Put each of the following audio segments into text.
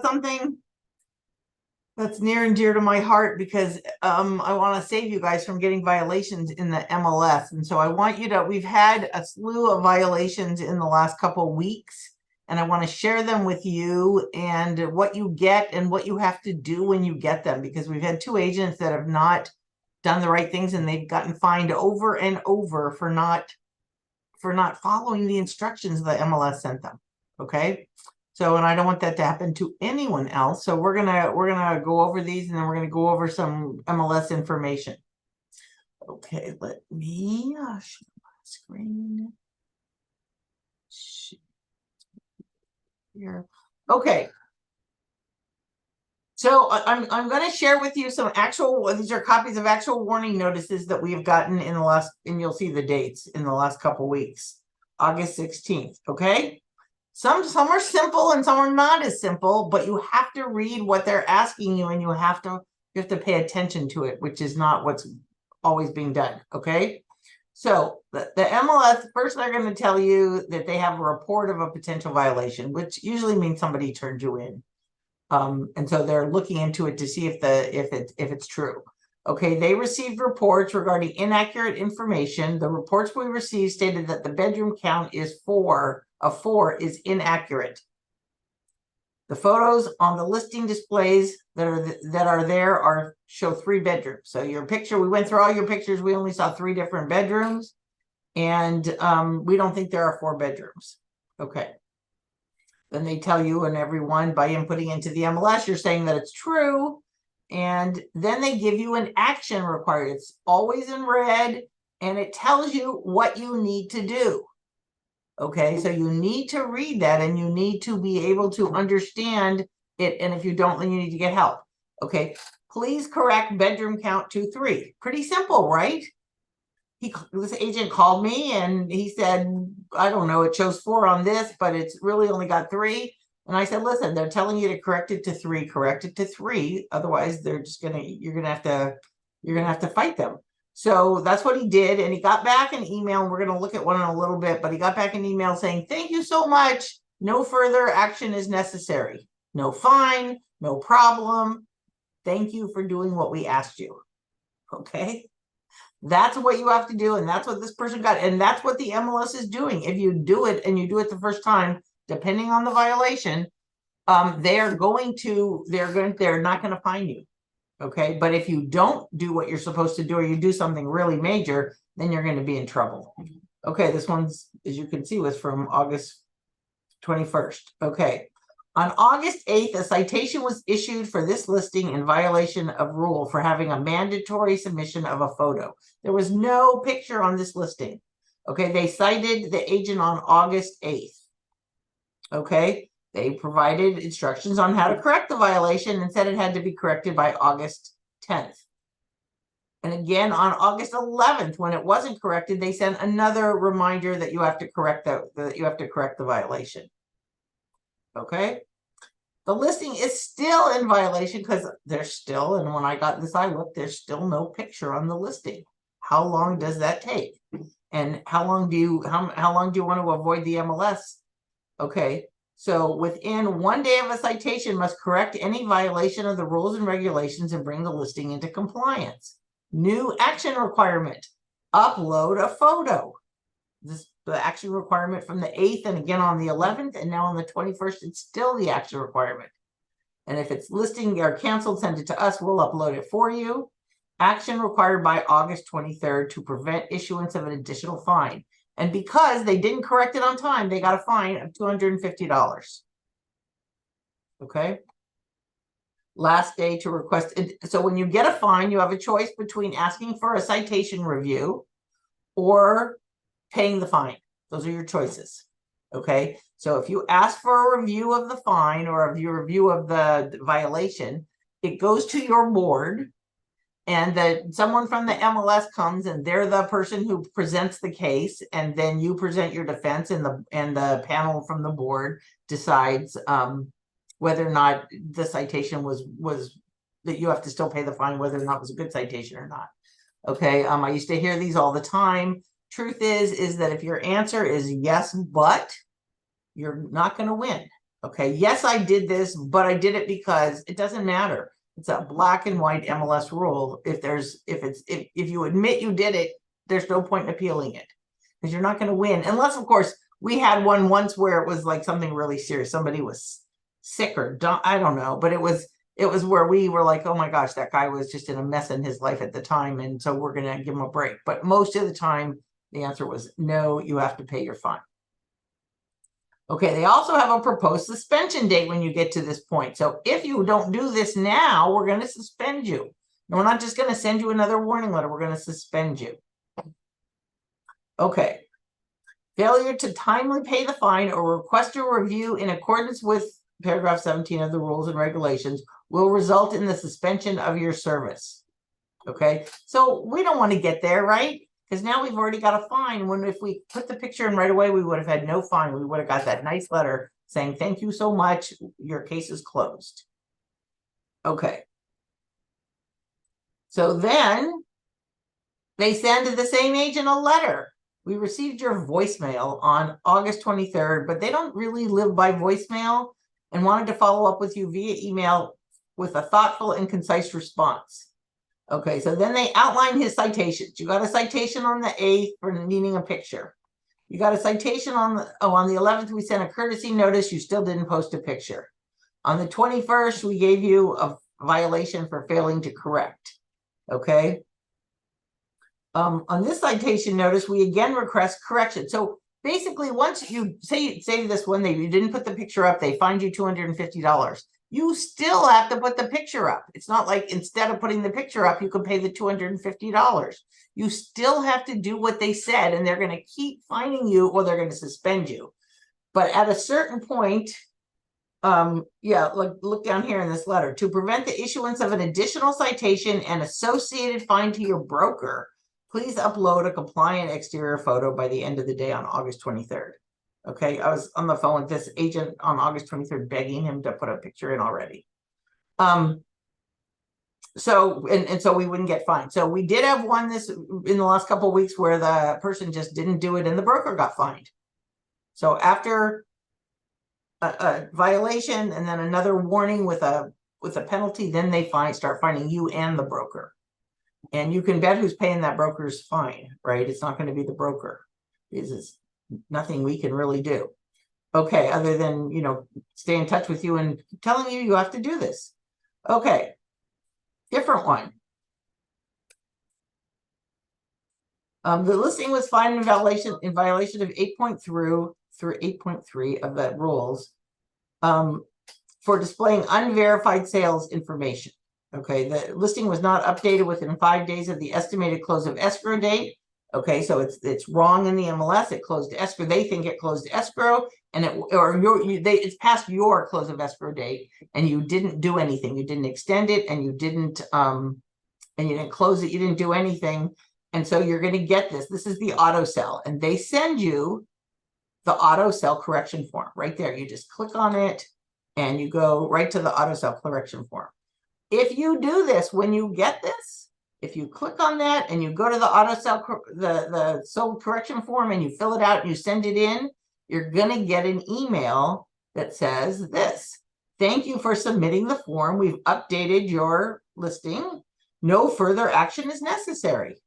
Something that's near and dear to my heart because I want to save you guys from getting violations in the MLS. And so I want you to, we've had a slew of violations in the last couple of weeks, and I want to share them with you and what you get and what you have to do when you get them, because we've had 2 agents that have not done the right things and they've gotten fined over and over for not following the instructions the MLS sent them. Okay. So, and I don't want that to happen to anyone else. So we're gonna go over these, and then we're gonna go over some MLS information. Okay, let me share my screen. Here. Okay. So I'm going to share with you some actual, these are copies of actual warning notices that we have gotten in the last, and you'll see the dates in the last couple weeks. August 16th. Okay. Some are simple and some are not as simple, but you have to read what they're asking you, and you have to pay attention to it, which is not what's always being done. Okay. So the MLS, first they're going to tell you that they have a report of a potential violation, which usually means somebody turned you in. And so they're looking into it to see if it's true. Okay, they received reports regarding inaccurate information. The reports we received stated that the bedroom count is 4 is inaccurate. The photos on the listing displays that are there show 3 bedrooms. So your picture, we went through all your pictures. We only saw 3 different bedrooms, and we don't think there are 4 bedrooms. Okay. Then they tell you and everyone by inputting into the MLS, you're saying that it's true. And then they give you an action required. It's always in red, and it tells you what you need to do. Okay, so you need to read that, and you need to be able to understand it. And if you don't, then you need to get help. Okay, please correct bedroom count to 3. Pretty simple, right? This agent called me and he said, I don't know, it shows 4 on this, but it's really only got 3. And I said, listen, they're telling you to correct it to 3, correct it to 3. Otherwise, you're gonna have to fight them. So that's what he did. And he got back an email, and we're going to look at one in a little bit, but he got back an email saying, thank you so much. No further action is necessary. No fine, no problem. Thank you for doing what we asked you. Okay. That's what you have to do, and that's what this person got, and that's what the MLS is doing. If you do it and you do it the first time, depending on the violation, they're not going to fine you. Okay, but if you don't do what you're supposed to do, or you do something really major, then you're going to be in trouble. Okay, this one's, as you can see, was from August 21st. Okay. On August 8th, a citation was issued for this listing in violation of rule for having a mandatory submission of a photo. There was no picture on this listing. Okay, they cited the agent on August 8th. Okay, they provided instructions on how to correct the violation and said it had to be corrected by August 10th. And again, on August 11th, when it wasn't corrected, they sent another reminder that you have to correct the violation. Okay, the listing is still in violation because there's still, and when I got this, I looked, there's still no picture on the listing. How long does that take? And how long do you want to avoid the MLS? Okay, so within 1 day of a citation, must correct any violation of the rules and regulations and bring the listing into compliance. New action requirement: upload a photo. The action requirement from the 8th, and again on the 11th, and now on the 21st, it's still the action requirement. And if it's listing or canceled, send it to us. We'll upload it for you. Action required by August 23rd to prevent issuance of an additional fine. And because they didn't correct it on time, they got a fine of $250. Okay. Last day to request it. So when you get a fine, you have a choice between asking for a citation review or paying the fine. Those are your choices. Okay, so if you ask for a review of the fine or a review of the violation, it goes to your board, and someone from the MLS comes, and they're the person who presents the case, and then you present your defense, and the panel from the board decides whether or not the citation was that you have to still pay the fine, whether or not it was a good citation or not. Okay, I used to hear these all the time. Truth is that if your answer is yes, but you're not going to win. Okay, yes, I did this, but I did it because it doesn't matter. It's a black and white MLS rule. If you admit you did it, there's no point in appealing it because you're not going to win unless, of course, we had one once where it was like something really serious. Somebody was sick or I don't know, but it was where we were like, oh my gosh, that guy was just in a mess in his life at the time, and so we're going to give him a break. But most of the time, the answer was no, you have to pay your fine. Okay, they also have a proposed suspension date when you get to this point. So if you don't do this now, we're going to suspend you. And we're not just going to send you another warning letter. We're going to suspend you. Okay. Failure to timely pay the fine or request a review in accordance with paragraph 17 of the rules and regulations will result in the suspension of your service. Okay, so we don't want to get there, right? Because now we've already got a fine. When if we put the picture in right away, we would have had no fine. We would have got that nice letter saying, thank you so much. Your case is closed. Okay. So then they send the same agent a letter. We received your voicemail on August 23rd, but they don't really live by voicemail and wanted to follow up with you via email with a thoughtful and concise response. Okay, so then they outline his citations. You got a citation on the 8th for needing a picture. You got a citation on the 11th, we sent a courtesy notice. You still didn't post a picture. On the 21st, we gave you a violation for failing to correct. Okay. On this citation notice, we again request correction. So basically, once you say this one, you didn't put the picture up, they fined you $250. You still have to put the picture up. It's not like instead of putting the picture up, you can pay the $250. You still have to do what they said, and they're going to keep fining you or they're going to suspend you. But at a certain point, look down here in this letter. To prevent the issuance of an additional citation and associated fine to your broker, please upload a compliant exterior photo by the end of the day on August 23rd. Okay, I was on the phone with this agent on August 23rd begging him to put a picture in already. So we wouldn't get fined. So we did have one in the last couple of weeks where the person just didn't do it and the broker got fined. So after a violation and then another warning with a penalty, then they start fining you and the broker. And you can bet who's paying that broker's fine, right? It's not going to be the broker. It's nothing we can really do. Okay, other than, stay in touch with you and telling you have to do this. Okay, different one. The listing was fined in violation of 8.3 through 8.3 of the rules for displaying unverified sales information. Okay, the listing was not updated within 5 days of the estimated close of escrow date. Okay, so it's wrong in the MLS. It closed escrow. They think it closed escrow, and it's past your close of escrow date, and you didn't do anything. You didn't extend it, and you didn't close it. You didn't do anything, and so you're going to get this. This is the auto sell, and they send you the auto sell correction form right there. You just click on it, and you go right to the auto sell correction form. If you do this, when you get this, if you click on that and you go to the auto sell, the sold correction form, and you fill it out and you send it in, you're going to get an email that says this: thank you for submitting the form. We've updated your listing. No further action is necessary.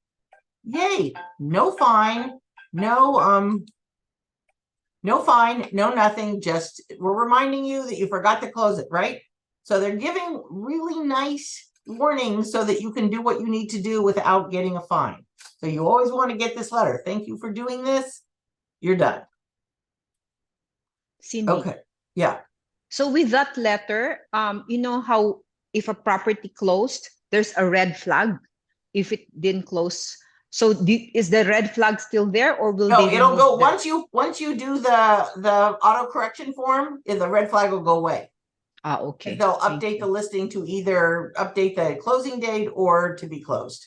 Yay. No fine. No fine, no nothing. Just we're reminding you that you forgot to close it, right? So they're giving really nice warnings so that you can do what you need to do without getting a fine. So you always want to get this letter. Thank you for doing this. You're done. Cindy. Okay. Yeah. So with that letter, you know how if a property closed, there's a red flag if it didn't close. So is the red flag still there, or will no? They it'll go the... once you do the auto correction form. The red flag will go away. Okay. They'll update the listing to either update the closing date or to be closed.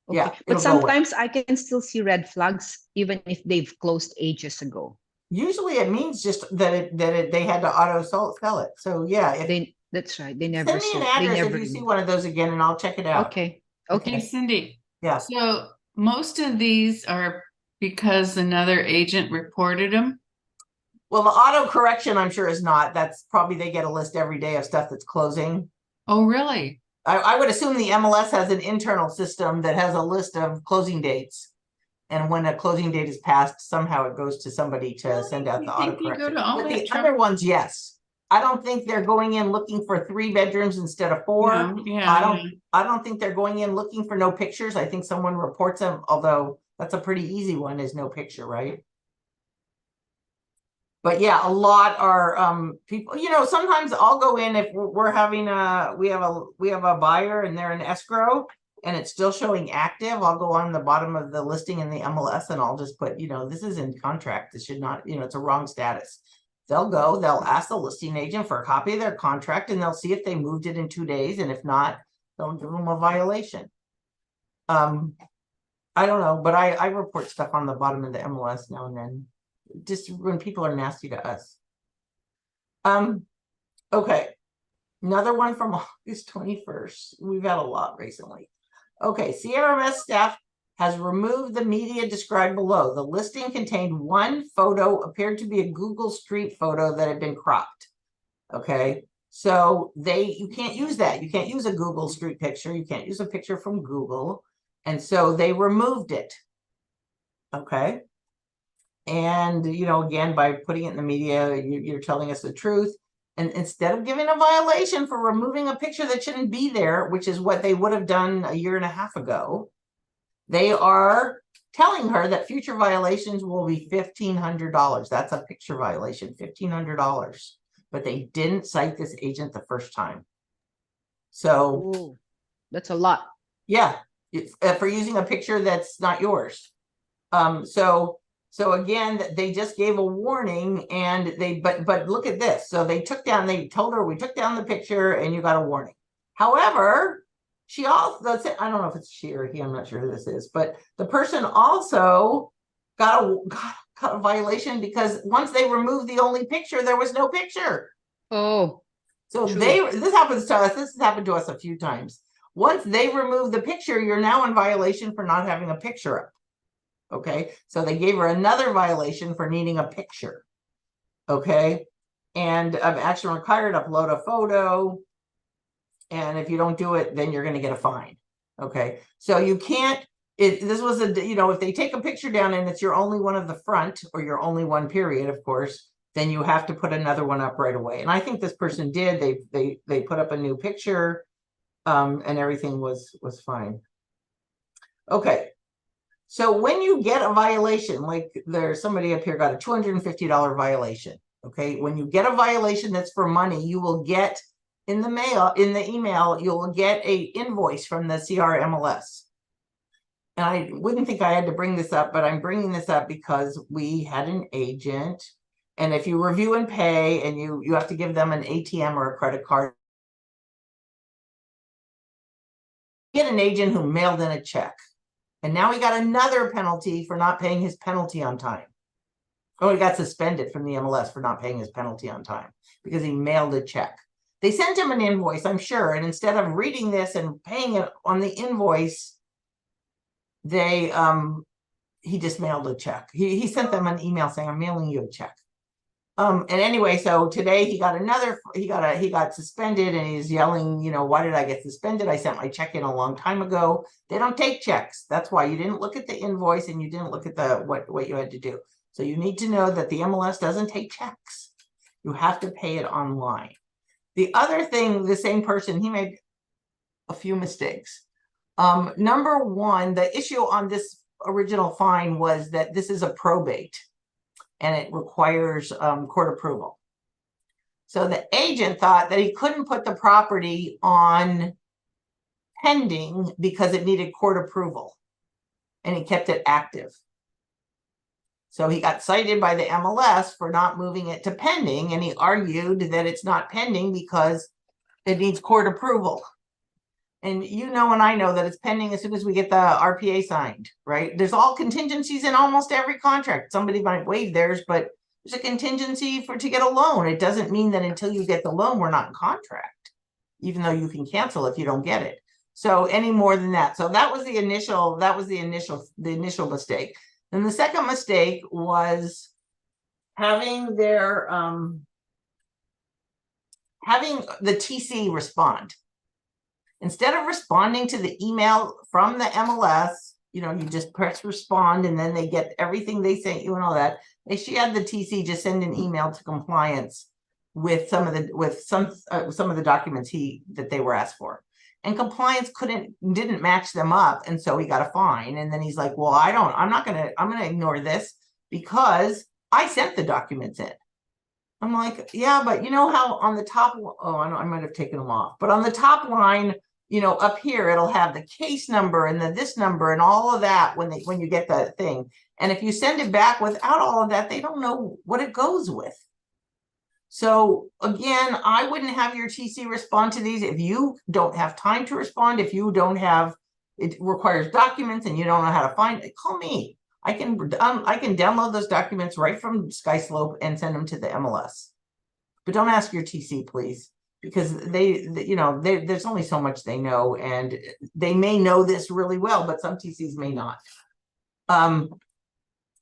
Okay. Yeah, but sometimes I can still see red flags even if they've closed ages ago. Usually it means just that they had to auto sell it. So yeah, that's right. They never send me an address if you see one of those again, and I'll check it out. Okay. Okay, Cindy. Yeah. So most of these are because another agent reported them. Well, the auto correction, I'm sure, is not. That's probably they get a list every day of stuff that's closing. Oh, really? I would assume the MLS has an internal system that has a list of closing dates. And when a closing date is passed, somehow it goes to somebody to Really? send out You the think auto they go correction. to all But that the trouble? other ones, yes. I don't think they're going in looking for 3 bedrooms instead of 4. No, yeah. I don't think they're going in looking for no pictures. I think someone reports them, although that's a pretty easy one, is no picture, right? But yeah, a lot are people, sometimes I'll go in if we're having we have a buyer and they're in escrow and it's still showing active. I'll go on the bottom of the listing in the MLS and I'll just put, this is in contract. This should not, it's a wrong status. They'll ask the listing agent for a copy of their contract and they'll see if they moved it in 2 days. And if not, they'll give them a violation. I don't know, but I report stuff on the bottom of the MLS now and then, just when people are nasty to us. Okay. Another one from August 21st. We've had a lot recently. Okay, CRMS staff has removed the media described below. The listing contained one photo, appeared to be a Google Street photo that had been cropped. Okay, so you can't use that. You can't use a Google Street picture. You can't use a picture from Google. And so they removed it. Okay. And, again, by putting it in the media, you're telling us the truth. And instead of giving a violation for removing a picture that shouldn't be there, which is what they would have done a year and a half ago, they are telling her that future violations will be $1,500. That's a picture violation, $1,500. But they didn't cite this agent the first time. So, Ooh, that's a lot. yeah, for using a picture that's not yours. So again, they just gave a warning and but look at this. So they told her, we took down the picture and you got a warning. However, she also, I don't know if it's she or he, I'm not sure who this is, but the person also got a violation because once they removed the only picture, there was no picture. Oh, so true. this happens to us. This has happened to us a few times. Once they remove the picture, you're now in violation for not having a picture up. Okay, so they gave her another violation for needing a picture. Okay, and action required, upload a photo. And if you don't do it, then you're going to get a fine. Okay, so you can't, this was if they take a picture down and it's your only one of the front or your only one period, of course, then you have to put another one up right away. And I think this person did. They put up a new picture and everything was fine. Okay. So when you get a violation, like there's somebody up here got a $250 violation. Okay, when you get a violation that's for money, you will get in the email, you'll get a invoice from the CRMLS. And I wouldn't think I had to bring this up, but I'm bringing this up because we had an agent. And if you review and pay and you have to give them an ATM or a credit card, get an agent who mailed in a check. And now he got another penalty for not paying his penalty on time. Oh, he got suspended from the MLS for not paying his penalty on time because he mailed a check. They sent him an invoice, I'm sure. And instead of reading this and paying it on the invoice, he just mailed a check. He sent them an email saying, I'm mailing you a check. And anyway, so today he got suspended and he's yelling, why did I get suspended? I sent my check in a long time ago. They don't take checks. That's why you didn't look at the invoice and you didn't look at what you had to do. So you need to know that the MLS doesn't take checks. You have to pay it online. The other thing, the same person, he made a few mistakes. Number one, the issue on this original fine was that this is a probate and it requires court approval. So the agent thought that he couldn't put the property on pending because it needed court approval, and he kept it active. So he got cited by the MLS for not moving it to pending, and he argued that it's not pending because it needs court approval. And and I know that it's pending as soon as we get the RPA signed, right? There's all contingencies in almost every contract. Somebody might waive theirs, but there's a contingency to get a loan. It doesn't mean that until you get the loan, we're not in contract, even though you can cancel if you don't get it. So any more than that. So that was the initial mistake. And the second mistake was having their having the TC respond. Instead of responding to the email from the MLS, you just press respond and then they get everything they sent you and all that. She had the TC just send an email to compliance with some of the documents that they were asked for. And compliance didn't match them up, and so he got a fine. And then he's like, well, I'm gonna ignore this because I sent the documents in. I'm like, yeah, but you know how on the top, I might have taken them off, but on the top line, up here, it'll have the case number and this number and all of that when you get that thing. And if you send it back without all of that, they don't know what it goes with. So again, I wouldn't have your TC respond to these if you don't have time to respond. If you don't have, it requires documents and you don't know how to find it, call me. I can download those documents right from SkySlope and send them to the MLS. But don't ask your TC, please, because there's only so much they know, and they may know this really well, but some TCs may not.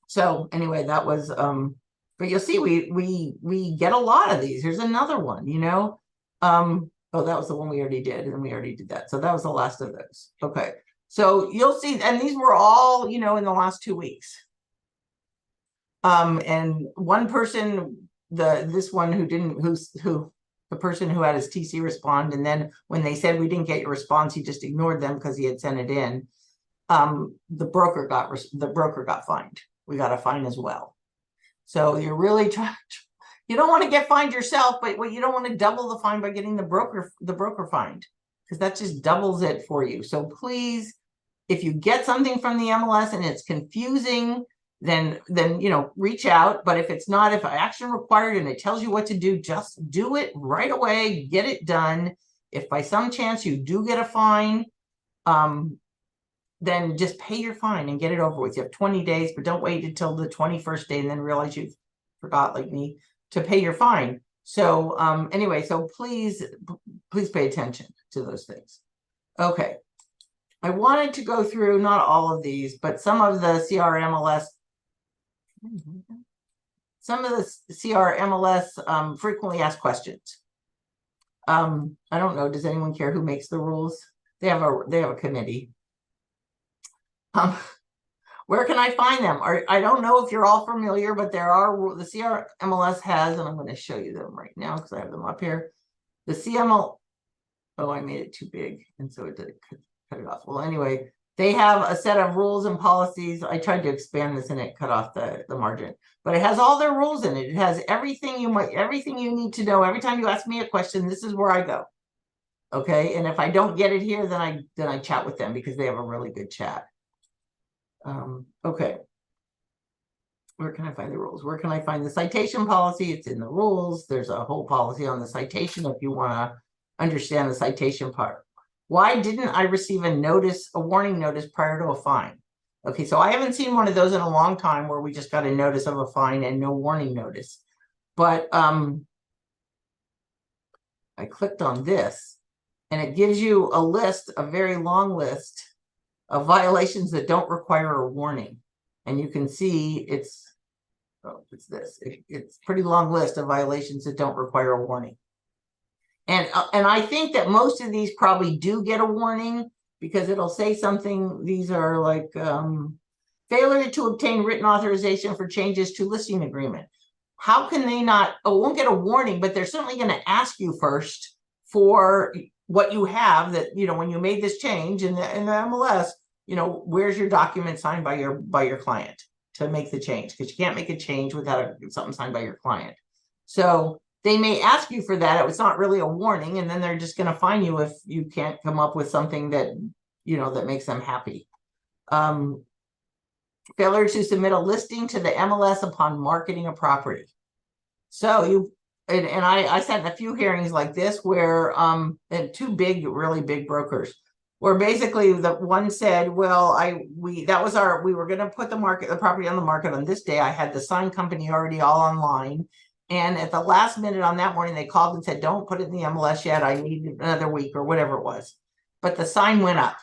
So anyway, that was but you'll see we get a lot of these. Here's another one, oh, that was the one we already did, and we already did that. So that was the last of those. Okay. So you'll see, and these were all, in the last 2 weeks. And one person, the person who had his TC respond, and then when they said we didn't get your response, he just ignored them because he had sent it in. The broker got fined. We got a fine as well. So you're really you don't want to get fined yourself, but you don't want to double the fine by getting the broker fined, because that just doubles it for you. So please, if you get something from the MLS and it's confusing, then reach out. But if it's not, if action required and it tells you what to do, just do it right away, get it done. If by some chance you do get a fine, then just pay your fine and get it over with. You have 20 days, but don't wait until the 21st day and then realize you've forgot, like me, to pay your fine. So anyway, so please pay attention to those things. Okay. I wanted to go through not all of these, but some of the CRMLS frequently asked questions. I don't know. Does anyone care who makes the rules? They have a committee. Where can I find them? I don't know if you're all familiar, but the CRMLS has, and I'm going to show you them right now because I have them up here. The CML, oh, I made it too big, and so it did cut it off. Well, anyway, they have a set of rules and policies. I tried to expand this and it cut off the margin, but it has all their rules in it. It has everything you need to know. Every time you ask me a question, this is where I go. Okay, and if I don't get it here, then I chat with them because they have a really good chat. Okay. Where can I find the rules? Where can I find the citation policy? It's in the rules. There's a whole policy on the citation if you want to understand the citation part. Why didn't I receive a warning notice prior to a fine? Okay, so I haven't seen one of those in a long time where we just got a notice of a fine and no warning notice. But I clicked on this and it gives you a list, a very long list of violations that don't require a warning. And you can see it's pretty long list of violations that don't require a warning. And I think that most of these probably do get a warning because it'll say something. These are like failure to obtain written authorization for changes to listing agreement. How can they not? Oh, won't get a warning, but they're certainly going to ask you first for what you have that, when you made this change in the MLS, where's your document signed by your client to make the change? Because you can't make a change without something signed by your client. So they may ask you for that. It's not really a warning, and then they're just going to fine you if you can't come up with something that that makes them happy. Failure to submit a listing to the MLS upon marketing a property. So I sat in a few hearings like this where and two really big brokers where basically the one said, well, we were going to put the property on the market on this day. I had the sign company already all online. And at the last minute on that morning, they called and said, don't put it in the MLS yet. I need another week or whatever it was. but the sign went up.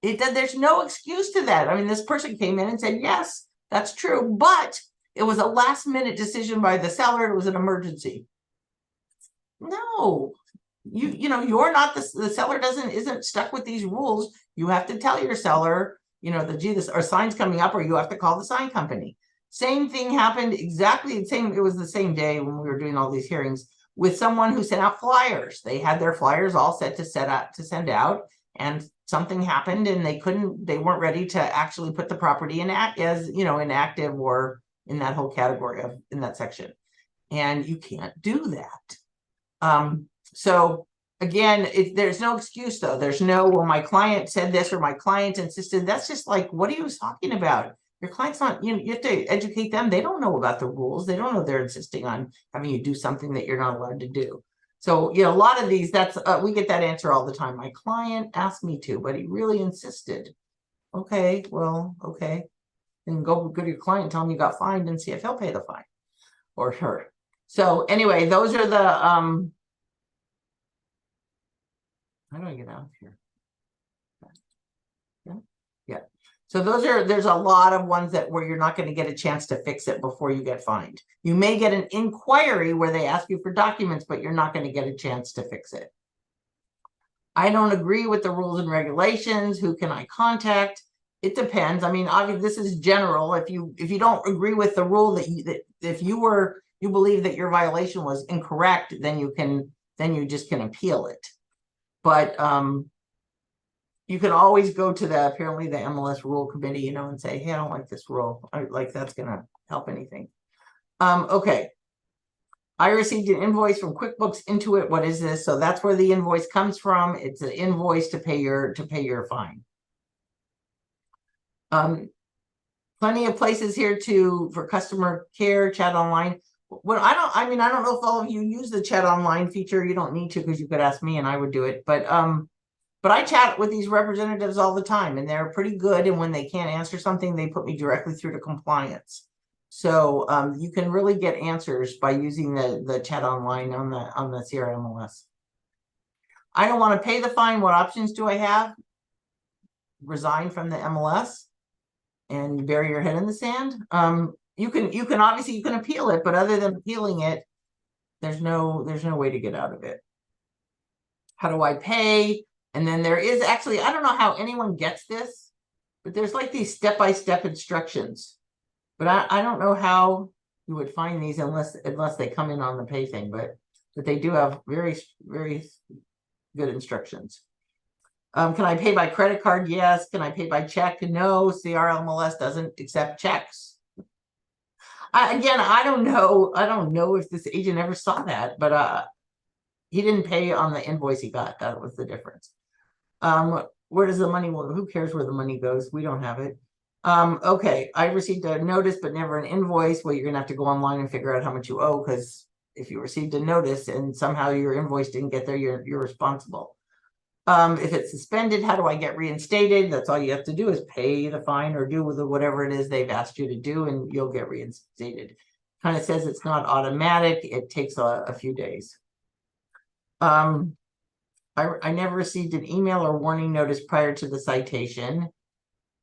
There's no excuse to that. I mean, this person came in and said, yes, that's true, but it was a last minute decision by the seller. It was an emergency. No, you know, you're not the seller isn't stuck with these rules. You have to tell your seller, you know, this or sign's coming up, or you have to call the sign company. Same thing happened exactly the same. It was the same day when we were doing all these hearings with someone who sent out flyers. They had their flyers all set to send out, and something happened and they weren't ready to actually put the property in as, you know, inactive or in that whole category of in that section. And you can't do that. So again, there's no excuse though. There's no, well, my client said this or my client insisted. That's just like, what are you talking about? Your client's not, you have to educate them. They don't know about the rules. They don't know they're insisting on having you do something that you're not allowed to do. So, you know, a lot of these, we get that answer all the time. My client asked me to, but he really insisted. Okay, well, okay. Then go to your client, tell him you got fined and see if he'll pay the fine or her. So anyway, those are the, how do I get out of here? Yeah. So there's a lot of ones where you're not going to get a chance to fix it before you get fined. You may get an inquiry where they ask you for documents, but you're not going to get a chance to fix it. I don't agree with the rules and regulations. Who can I contact? It depends. I mean, obviously this is general. If you don't agree with the rule if you believe that your violation was incorrect, then you just can appeal it. But you can always go to apparently the MLS rule committee, you know, and say, hey, I don't like this rule. Like that's gonna help anything. Okay. I received an invoice from QuickBooks Intuit. What is this? So that's where the invoice comes from. It's an invoice to pay your fine. Plenty of places here for customer care, chat online. Well, I don't know if all of you use the chat online feature. You don't need to, because you could ask me and I would do it. But I chat with these representatives all the time, and they're pretty good. And when they can't answer something, they put me directly through to compliance. So you can really get answers by using the chat online on the CRMLS. I don't want to pay the fine. What options do I have? Resign from the MLS and bury your head in the sand. You can obviously you can appeal it, but other than appealing it, there's no way to get out of it. How do I pay? And then there is actually, I don't know how anyone gets this, but there's like these step-by-step instructions. But I don't know how you would find these unless they come in on the pay thing, but they do have very, very good instructions. Can I pay by credit card? Yes. Can I pay by check? No. CRMLS doesn't accept checks. Again, I don't know. I don't know if this agent ever saw that, but he didn't pay on the invoice he got. That was the difference. Where does the money go? Who cares where the money goes? We don't have it. Okay, I received a notice but never an invoice. Well, you're gonna have to go online and figure out how much you owe, because if you received a notice and somehow your invoice didn't get there, you're responsible. If it's suspended, how do I get reinstated? That's all you have to do is pay the fine or do with whatever it is they've asked you to do, and you'll get reinstated. Kind of says it's not automatic. It takes a few days. I never received an email or warning notice prior to the citation.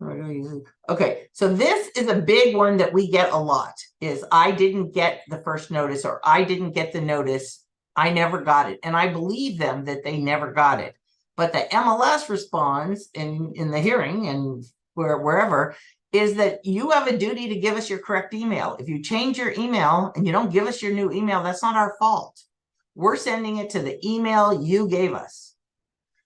Okay, so this is a big one that we get a lot, is I didn't get the first notice, or I didn't get the notice. I never got it. And I believe them that they never got it. But the MLS responds in the hearing and wherever is that you have a duty to give us your correct email. If you change your email and you don't give us your new email, that's not our fault. We're sending it to the email you gave us.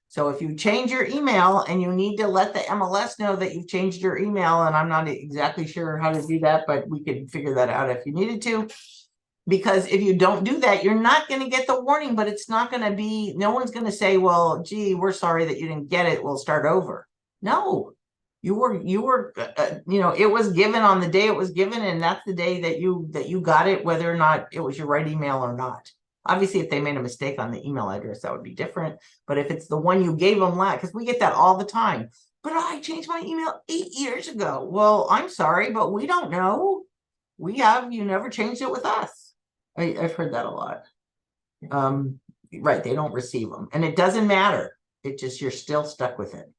So if you change your email and you need to let the MLS know that you've changed your email, and I'm not exactly sure how to do that, but we could figure that out if you needed to. Because if you don't do that, you're not going to get the warning, but it's not going to be, no one's going to say, well, gee, we're sorry that you didn't get it. We'll start over. No, you were, you know, it was given on the day it was given. And that's the day that you got it, whether or not it was your right email or not. Obviously, if they made a mistake on the email address, that would be different. But if it's the one you gave them last, because we get that all the time, but I changed my email 8 years ago. Well, I'm sorry, but we don't know. You never changed it with us. I've heard that a lot. Right, they don't receive them, and it doesn't matter. It just, you're still stuck with it.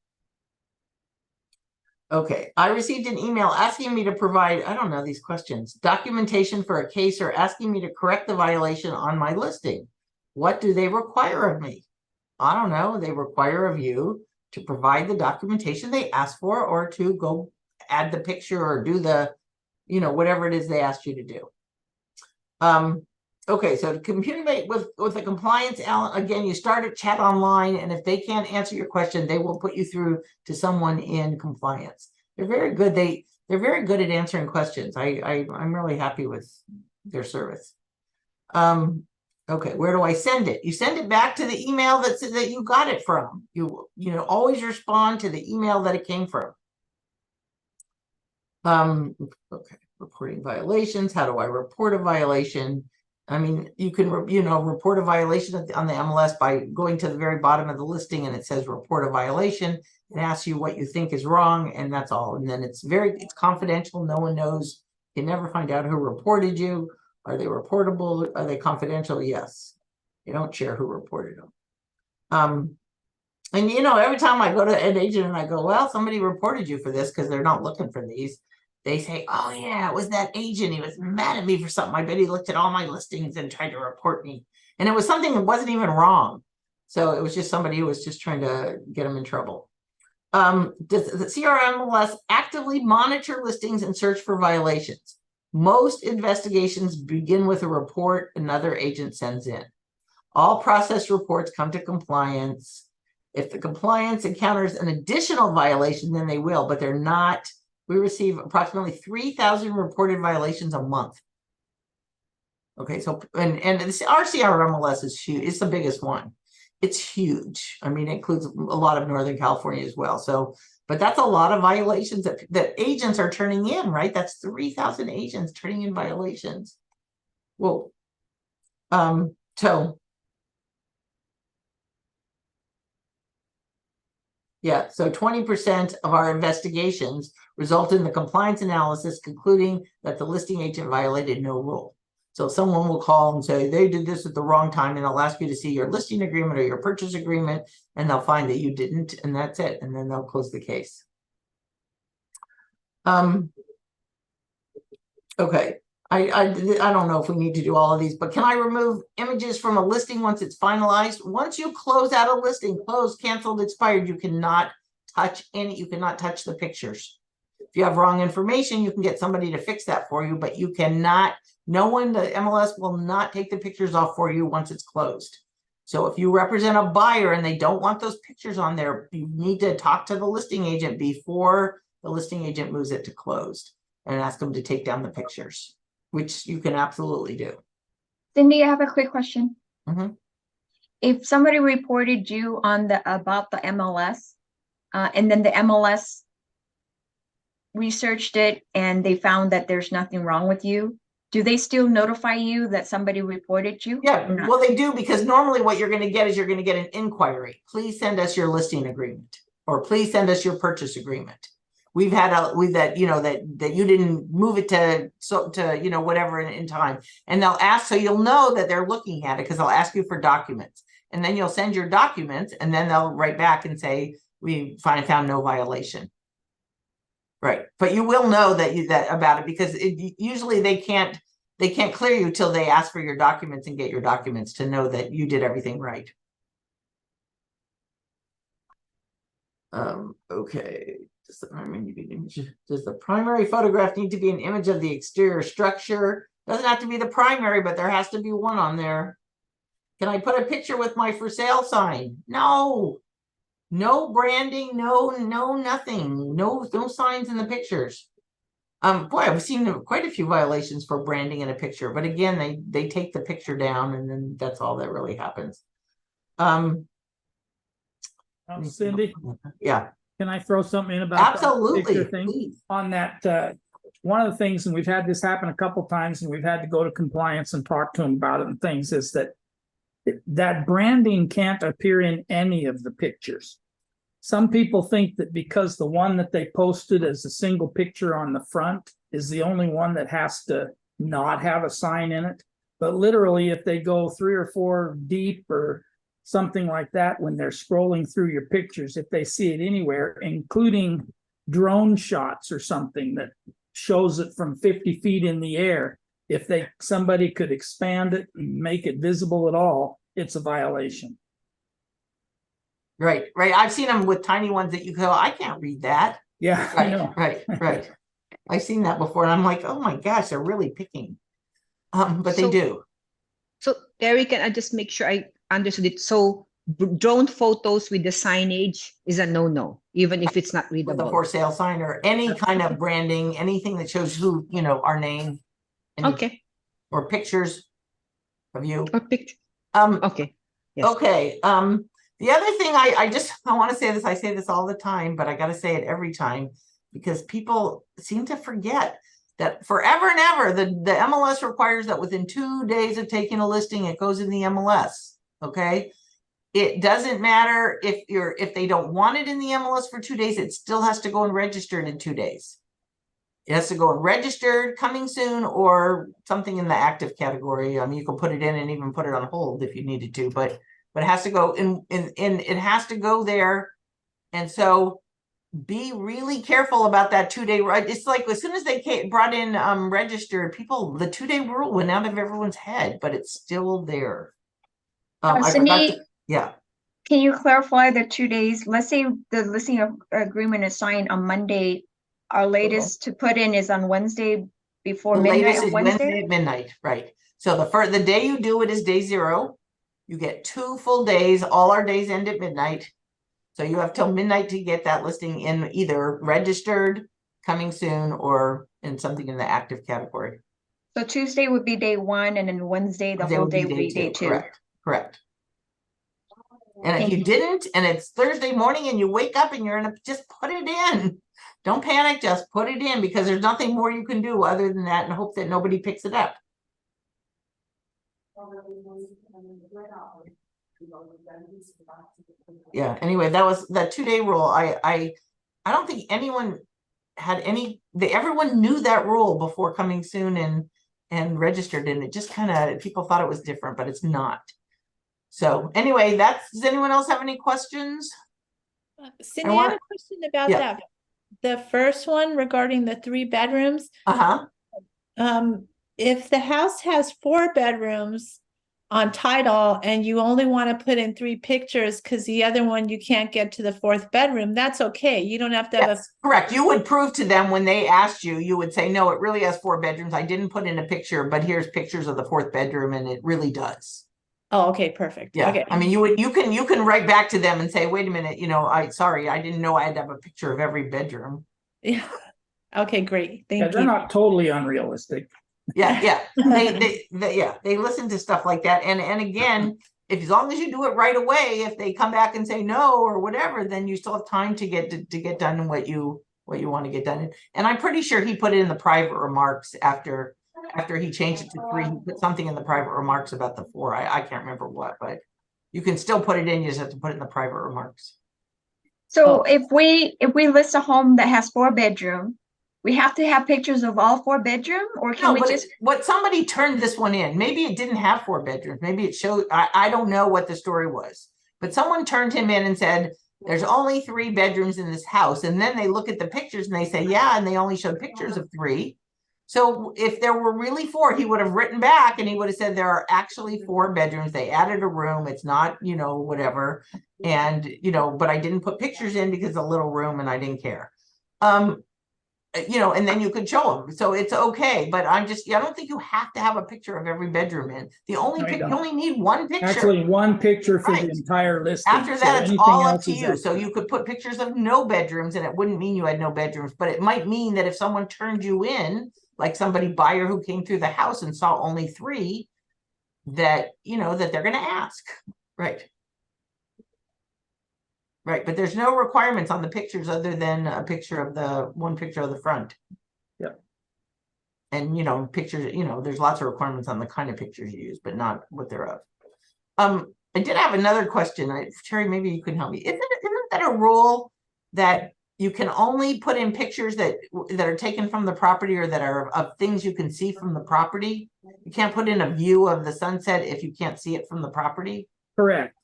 Okay, I received an email asking me to provide, I don't know these questions, documentation for a case or asking me to correct the violation on my listing. What do they require of me? I don't know. They require of you to provide the documentation they asked for, or to go add the picture or do the, you know, whatever it is they asked you to do. Okay, so to communicate with the compliance, again, you start a chat online, and if they can't answer your question, they will put you through to someone in compliance. They're very good. They're very good at answering questions. I'm really happy with their service. Okay, where do I send it? You send it back to the email that you got it from. You know, always respond to the email that it came from. Okay, reporting violations. How do I report a violation? I mean, you can, you know, report a violation on the MLS by going to the very bottom of the listing, and it says report a violation. It asks you what you think is wrong, and that's all. And then it's confidential. No one knows. You never find out who reported you. Are they reportable? Are they confidential? Yes. You don't share who reported them. And you know, every time I go to an agent and I go, well, somebody reported you for this, because they're not looking for these. They say, oh yeah, it was that agent. He was mad at me for something. I bet he looked at all my listings and tried to report me. And it was something that wasn't even wrong. So it was just somebody who was just trying to get him in trouble. Does the CRMLS actively monitor listings and search for violations? Most investigations begin with a report another agent sends in. All process reports come to compliance. If the compliance encounters an additional violation, then they will, but they're not. We receive approximately 3,000 reported violations a month. Okay, so and our CRMLS is huge. It's the biggest one. It's huge. I mean, it includes a lot of Northern California as well. So, but that's a lot of violations that agents are turning in, right? That's 3,000 agents turning in violations. Well, so yeah, so 20% of our investigations result in the compliance analysis concluding that the listing agent violated no rule. So someone will call and say they did this at the wrong time, and they'll ask you to see your listing agreement or your purchase agreement, and they'll find that you didn't, and that's it, and then they'll close the case. Okay, I don't know if we need to do all of these, but can I remove images from a listing once it's finalized? Once you close out a listing, closed, canceled, expired, you cannot touch the pictures. If you have wrong information, you can get somebody to fix that for you, but you cannot, the MLS will not take the pictures off for you once it's closed. So if you represent a buyer and they don't want those pictures on there, you need to talk to the listing agent before the listing agent moves it to closed and ask them to take down the pictures, which you can absolutely do. Cindy, I have a quick question. Mm-hmm. If somebody reported you on about the MLS, and then the MLS researched it and they found that there's nothing wrong with you, do they still notify you that somebody reported you? Yeah, well, they do, because normally what you're going to get is you're going to get an inquiry. Please send us your listing agreement, or please send us your purchase agreement. We've had that you didn't move it to you know, whatever in time, and they'll ask, so you'll know that they're looking at it, because they'll ask you for documents, and then you'll send your documents, and then they'll write back and say we found no violation. Right, but you will know about it, because usually they can't clear you till they ask for your documents and get your documents to know that you did everything right. Okay. Does the primary photograph need to be an image of the exterior structure? Doesn't have to be the primary, but there has to be one on there. Can I put a picture with my for sale sign? No. No branding, no nothing. No signs in the pictures. Boy, I've seen quite a few violations for branding in a picture, but again, they take the picture down, and then that's all that really happens. Cindy, yeah. can I throw something in about Absolutely, the picture thing? please. On that? One of the things, and we've had this happen a couple times, and we've had to go to compliance and talk to them about it and things, is that branding can't appear in any of the pictures. Some people think that because the one that they posted as a single picture on the front is the only one that has to not have a sign in it. But literally, if they go 3 or 4 deep or something like that, when they're scrolling through your pictures, if they see it anywhere, including drone shots or something that shows it from 50 feet in the air, if somebody could expand it and make it visible at all, it's a violation. Right, right. I've seen them with tiny ones that you go, I can't read that. Yeah, I know. Right. I've seen that before, and I'm like, oh my gosh, they're really picking. But they So- do. So Terry, can I just make sure I understood it? So drone photos with the signage is a no-no, even if it's not With the readable. for sale sign or any kind of branding, anything that shows who, our name. any- Okay, Or pictures of you. or picture. Um, Okay, yes. okay, the other thing I want to say this, I say this all the time, but I got to say it every time because people seem to forget that forever and ever, the MLS requires that within 2 days of taking a listing, it goes in the MLS, okay? It doesn't matter if they don't want it in the MLS for 2 days, it still has to go and register it in 2 days. It has to go and registered, coming soon, or something in the active category. I mean, you can put it in and even put it on hold if you needed to, but it has to go in it has to go there. And so be really careful about that 2-day, right? It's like as soon as they brought in registered people, the 2-day rule went out of everyone's head, but it's still there. I forgot Cindy, to, yeah. can you clarify the 2 days? Let's say the listing agreement is signed on Monday. Our latest to put in is on Wednesday before The midnight latest on is Wednesday? at midnight, right? So the day you do it is day 0. You get 2 full days. All our days end at midnight. So you have till midnight to get that listing in either registered, coming soon, or in something in the active category. So Tuesday would be day 1, and then Wednesday, the Wednesday whole would be day would be day 2. Correct. And if Thank you you. didn't, and it's Thursday morning and you wake up and you're in just put it in. Don't panic, just put it in because there's nothing more you can do other than that and hope that nobody picks it up. Yeah, anyway, that was that 2-day rule. I don't think anyone had everyone knew that rule before coming soon and registered, and it just kind of people thought it was different, but it's not. So anyway, does anyone else have any questions? Cindy, I have want- a question about yeah. that. The first one regarding the 3 bedrooms. Uh-huh. If the house has 4 bedrooms on title and you only want to put in 3 pictures because the other one you can't get to the 4th bedroom, that's okay. You don't have to have Yes, correct. You would prove to them when they asked you, you would say, no, it really has 4 bedrooms. I didn't put in a picture, but here's pictures of the 4th bedroom, and it really does. Oh, okay, perfect. Yeah. Okay. I mean, you can write back to them and say, wait a minute, sorry, I didn't know I had to have a picture of every bedroom. Yeah. Okay, great. Yeah, Thank they're you. not totally unrealistic. Yeah. They listen to stuff like that. And again, as long as you do it right away, if they come back and say no or whatever, then you still have time to get done what you want to get done. And I'm pretty sure he put it in the private remarks after he changed it to 3, he put something in the private remarks about the 4. I can't remember what, but you can still put it in, you just have to put it in the private remarks. So if we list a home that has 4 bedroom, we have to have pictures of all 4 bedroom, or can No, we but just? what somebody turned this one in, maybe it didn't have 4 bedrooms, maybe it showed, I don't know what the story was, but someone turned him in and said, there's only 3 bedrooms in this house. And then they look at the pictures and they say, yeah, and they only showed pictures of 3. So if there were really 4, he would have written back and he would have said there are actually 4 bedrooms. They added a room. It's not, whatever. And, but I didn't put pictures in because it's a little room and I didn't care. And then you could show them. So it's okay. But I don't think you have to have a picture of every bedroom in. The only No, you you don't. only need one picture. Actually, one picture for Right. the entire listing. After so that, it's anything all up else to is you. So extra. you could put pictures of no bedrooms and it wouldn't mean you had no bedrooms, but it might mean that if someone turned you in, like somebody buyer who came through the house and saw only 3, that, that they're going to ask. Right. Right. But there's no requirements on the pictures other than a picture of one picture of the front. Yep. And, pictures, there's lots of requirements on the kind of pictures you use, but not what they're of. I did have another question. Terry, maybe you can help me. Isn't that a rule that you can only put in pictures that are taken from the property or that are of things you can see from the property. You can't put in a view of the sunset if you can't see it from the property. Correct.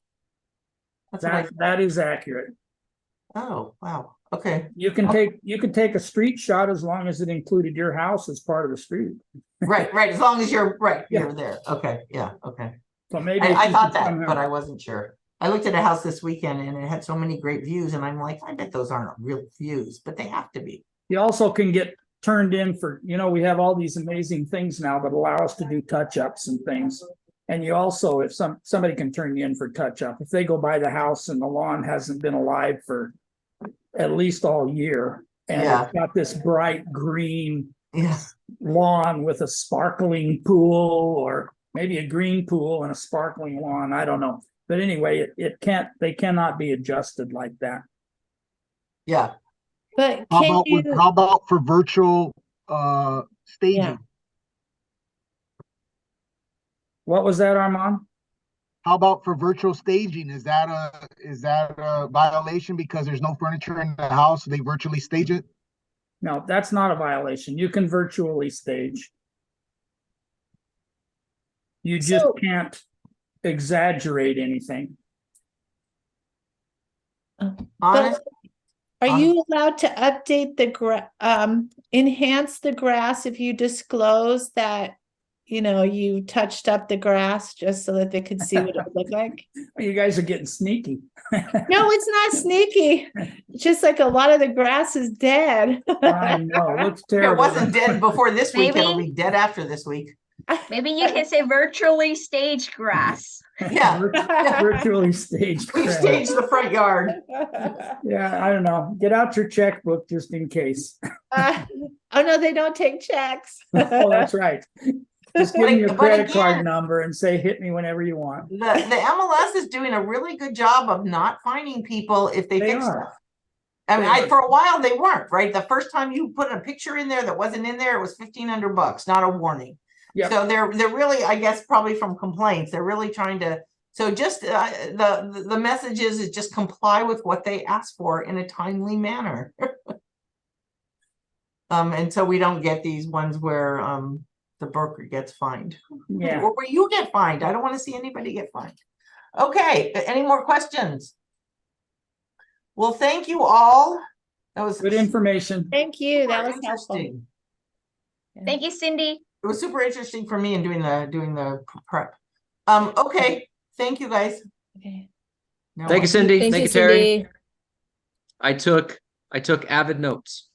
That's what I, That is accurate. oh, wow, okay, You can take a street shot as long as it included your house as part of the street. right, as long as you're, right, Yeah. you're there, okay, yeah, okay. So maybe if I you thought could that, but somehow- I wasn't sure. I looked at a house this weekend and it had so many great views and I'm like, I bet those aren't real views, but they have to be. You also can get turned in for, we have all these amazing things now that allow us to do touch-ups and things. And you also, if somebody can turn you in for touch-up, if they go by the house and the lawn hasn't been alive for at least all year, and Yeah. it's got this bright green Yeah, lawn with a sparkling pool, or maybe a green pool and a sparkling lawn, I don't know. But anyway, they cannot be adjusted like that. yeah. But How can about you, how about for virtual staging? Yeah. What was that, Armand? How about for virtual staging? Is that a violation because there's no furniture in the house, so they virtually stage it? No, that's not a violation. You can virtually stage. You just So- can't exaggerate anything. Honest, are you allowed to update enhance the grass if you disclose that, you touched up the grass just so that they could see what it would look like? You guys are getting sneaky. No, it's not sneaky. It's just like a lot of the grass is dead. I know, it looks if it terrible. wasn't dead before this week, it'll Maybe. be dead after this week. Maybe you can say virtually staged grass. Yeah. Virtually staged. We've crap. staged the front yard. Yeah, I don't know. Get out your checkbook just in case. Oh no, they don't take checks. Oh, that's right. Just give me your But credit card again- number and say, hit me whenever you want. The MLS is doing a really good job of not finding people if they They fix are. stuff. I mean, They are. for a while they weren't, right? The first time you put a picture in there that wasn't in there, it was $1,500, not a warning. Yep. So they're really, I guess, probably from complaints, they're really trying to, so just the message is just comply with what they ask for in a timely manner. And so we don't get these ones where the broker gets fined. Yeah. Or where you get fined. I don't want to see anybody get fined. Okay, any more questions? Well, thank you all. That was Good information. Thank you. That super was helpful. interesting. Thank you, Cindy. It was super interesting for me in doing the prep. Okay, thank you guys. Okay. Now Thank you, what- Cindy. Thank Thank you, you, Terry. Cindy. I took avid notes.